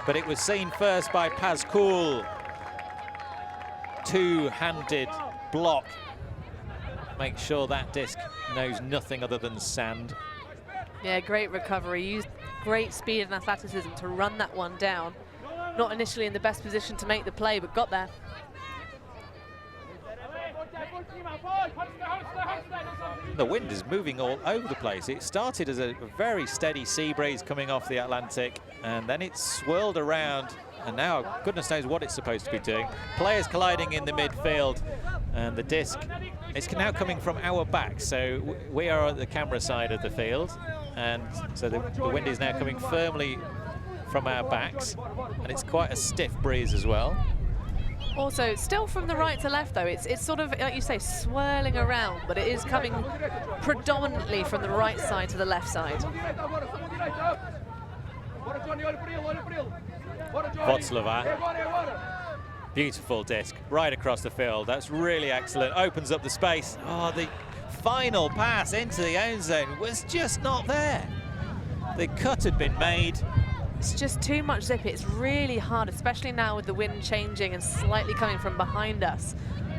but it was seen first by Pascoal. Two-handed block. Make sure that disc knows nothing other than sand. Yeah, great recovery. Used great speed and athleticism to run that one down. Not initially in the best position to make the play, but got there. The wind is moving all over the place. It started as a very steady sea breeze coming off the Atlantic, and then it swirled around, and now goodness knows what it's supposed to be doing. Players colliding in the midfield, and the disc is now coming from our back, so we are at the camera side of the field, and so the wind is now coming firmly from our backs, and it's quite a stiff breeze as well. Also, still from the right to left, though. It's sort of, like you say, swirling around, but it is coming predominantly from the right side to the left side. Václava. Beautiful disc right across the field. That's really excellent. Opens up the space. Oh, the final pass into the end zone was just not there. The cut had been made. It's just too much zip. It's really hard, especially now with the wind changing and slightly coming from behind us.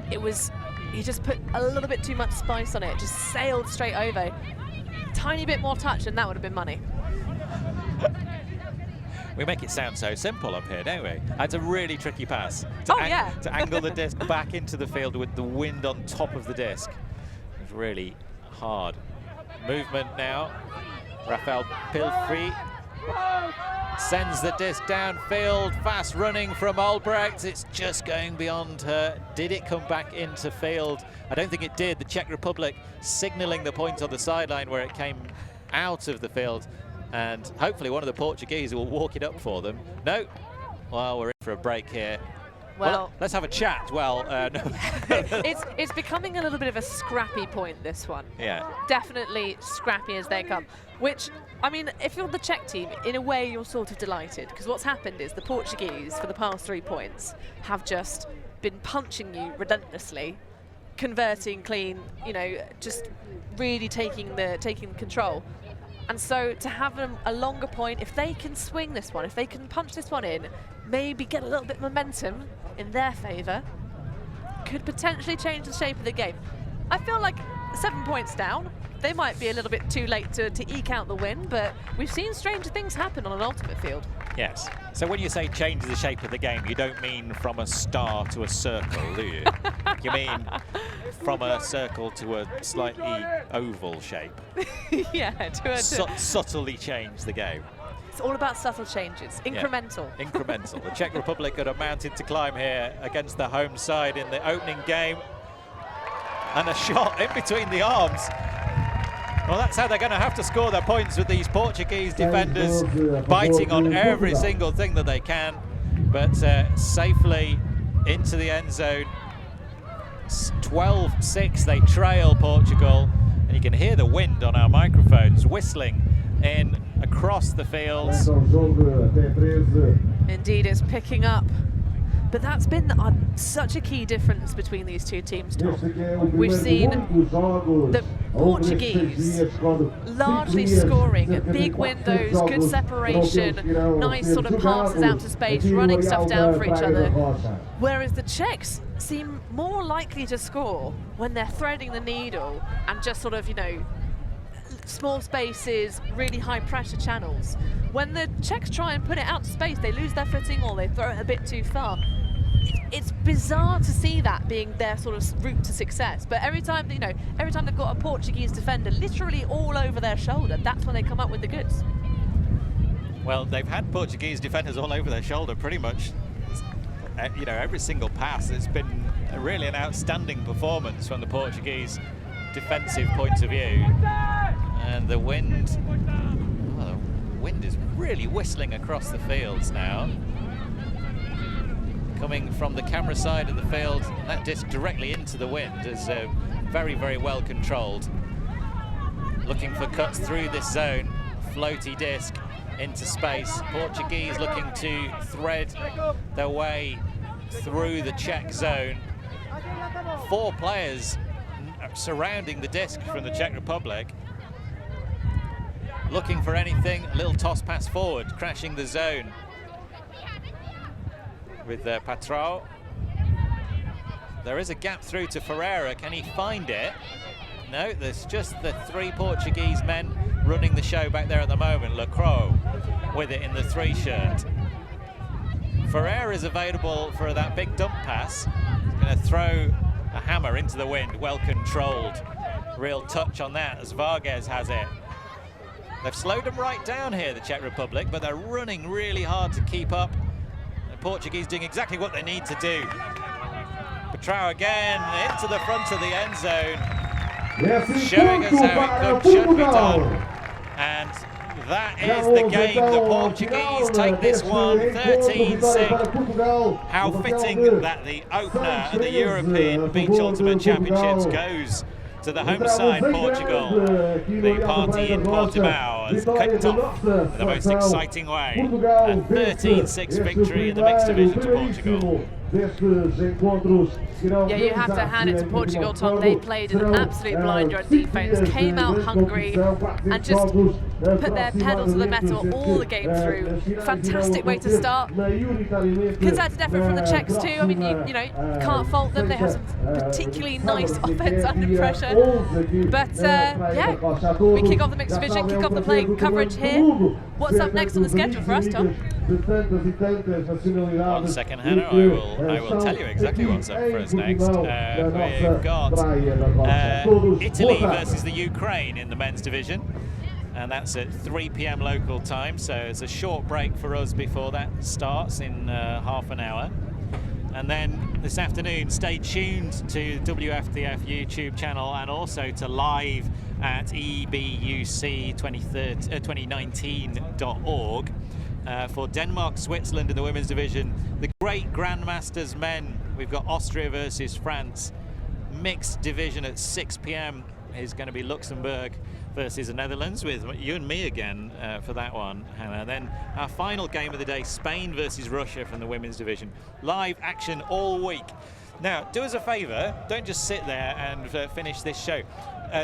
He just put a little bit too much spice on it, just sailed straight over. Tiny bit more touch and that would have been money. We make it sound so simple up here, don't we? That's a really tricky pass. To angle the disc back into the field with the wind on top of the disc. It's really hard. Movement now. Rafael Pilfrey sends the disc downfield, fast running from Albrecht. It's just going beyond her. Did it come back into field? I don't think it did. The Czech Republic signaling the point on the sideline where it came out of the field, and hopefully one of the Portuguese will walk it up for them. No, well, we're in for a break here. Well, let's have a chat. Well, no. it's becoming a little bit of a scrappy point, this one. Yeah. Definitely scrappy as they come, which, I mean, if you're the Czech team, in a way you're sort of delighted, because what's happened is the Portuguese, for the past 3 points, have just been punching you relentlessly, converting clean, just really taking control. And so to have a longer point, if they can swing this one, if they can punch this one in, maybe get a little bit of momentum in their favour, could potentially change the shape of the game. I feel like 7 points down, they might be a little bit too late to eke out the win, but we've seen stranger things happen on an ultimate field. Yes. So when you say change the shape of the game, you don't mean from a star to a circle, do you? You mean from a circle to a slightly oval shape? Yeah, subtly change the game. It's all about subtle changes, incremental. Yeah, incremental. The Czech Republic got a mountain to climb here against the home side in the opening game. And a shot in between the arms. Well, that's how they're going to have to score their points, with these Portuguese defenders biting on every single thing that they can. But safely into the end zone. 12-6, they trail Portugal. And you can hear the wind on our microphones whistling in across the fields. Indeed, it's picking up. But that's been such a key difference between these two teams, Tom. We've seen the Portuguese largely scoring at big windows, good separation, nice sort of passes out to space, running stuff down for each other. Whereas the Czechs seem more likely to score when they're threading the needle and just sort of, you know, small spaces, really high pressure channels. When the Czechs try and put it out to space, they lose their footing or they throw it a bit too far. It's bizarre to see that being their sort of route to success. But every time, you know, every time they've got a Portuguese defender literally all over their shoulder, that's when they come up with the goods. Well, they've had Portuguese defenders all over their shoulder pretty much, you know, every single pass. It's been really an outstanding performance from the Portuguese defensive point of view. And the wind, well, the wind is really whistling across the fields now. Coming from the camera side of the field, that disc directly into the wind is very, very well controlled. Looking for cuts through this zone, floaty disc into space. Portuguese looking to thread their way through the Czech zone. 4 players surrounding the disc from the Czech Republic. Looking for anything, a little toss pass forward, crashing the zone. With Patrão. There is a gap through to Ferreira. Can he find it? No, there's just the 3 Portuguese men running the show back there at the moment. Lacroix with it in the 3 shirt. Ferreira is available for that big dump pass. He's going to throw a hammer into the wind, well controlled. Real touch on that as Vargas has it. They've slowed them right down here, the Czech Republic, but they're running really hard to keep up. Portuguese doing exactly what they need to do. Patrão again into the front of the end zone, showing us how it should be done. And that is the game. The Portuguese take this one 13-6. How fitting that the opener of the European Beach Ultimate Championships goes to the home side, Portugal. The party in Portimao has kicked off in the most exciting way. A 13-6 victory in the mixed division to Portugal. Yeah, you have to hand it to Portugal, Tom. They played an absolute blinder on defence, came out hungry and just put their pedal to the metal all the game through. Fantastic way to start. Concerted effort from the Czechs too. I mean, you know, can't fault them. They have some particularly nice offence under pressure. But yeah, we kick off the mixed division, kick off the playing coverage here. What's up next on the schedule for us, Tom? 1 second, Hannah. I will tell you exactly what's up for us next. We've got Italy versus the Ukraine in the men's division, and that's at 3 p.m. local time, so it's a short break for us before that starts in half an hour. And then this afternoon, stay tuned to WFTF YouTube channel and also to live at EBUC 2019.org. For Denmark, Switzerland in the women's division. The great Grandmasters men, we've got Austria versus France. Mixed division at 6 p.m. is going to be Luxembourg versus the Netherlands, with you and me again for that one, Hannah. Then our final game of the day, Spain versus Russia from the women's division. Live action all week. Now, do us a favour, don't just sit there and finish this show.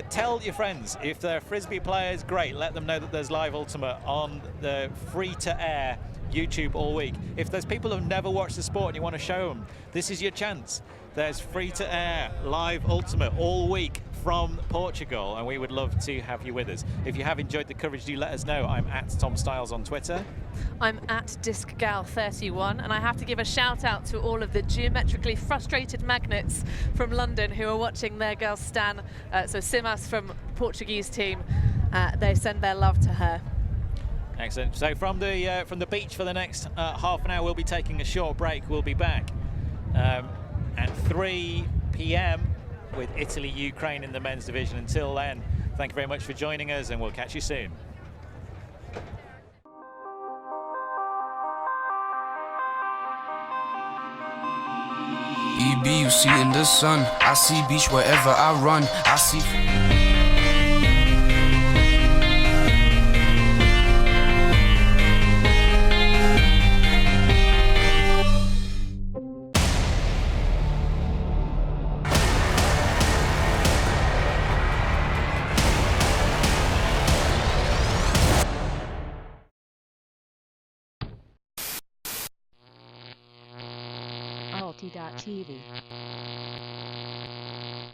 Tell your friends, if they're Frisbee players, great, let them know that there's live Ultimate on the free-to-air YouTube all week. If there's people who've never watched the sport and you want to show them, this is your chance. There's free-to-air live Ultimate all week from Portugal, and we would love to have you with us. If you have enjoyed the coverage, do let us know. I'm at Tom Styles on Twitter. I'm at DiscGal31, and I have to give a shout out to all of the geometrically frustrated magnets from London who are watching their girl Stan, so Simas from Portuguese team. They send their love to her. Excellent. So from the beach for the next half an hour, we'll be taking a short break. We'll be back at 3 p.m. with Italy-Ukraine in the men's division. Until then, thank you very much for joining us, and we'll catch you soon. EBUC in the sun, I see beach wherever I run, I see. Alti.tv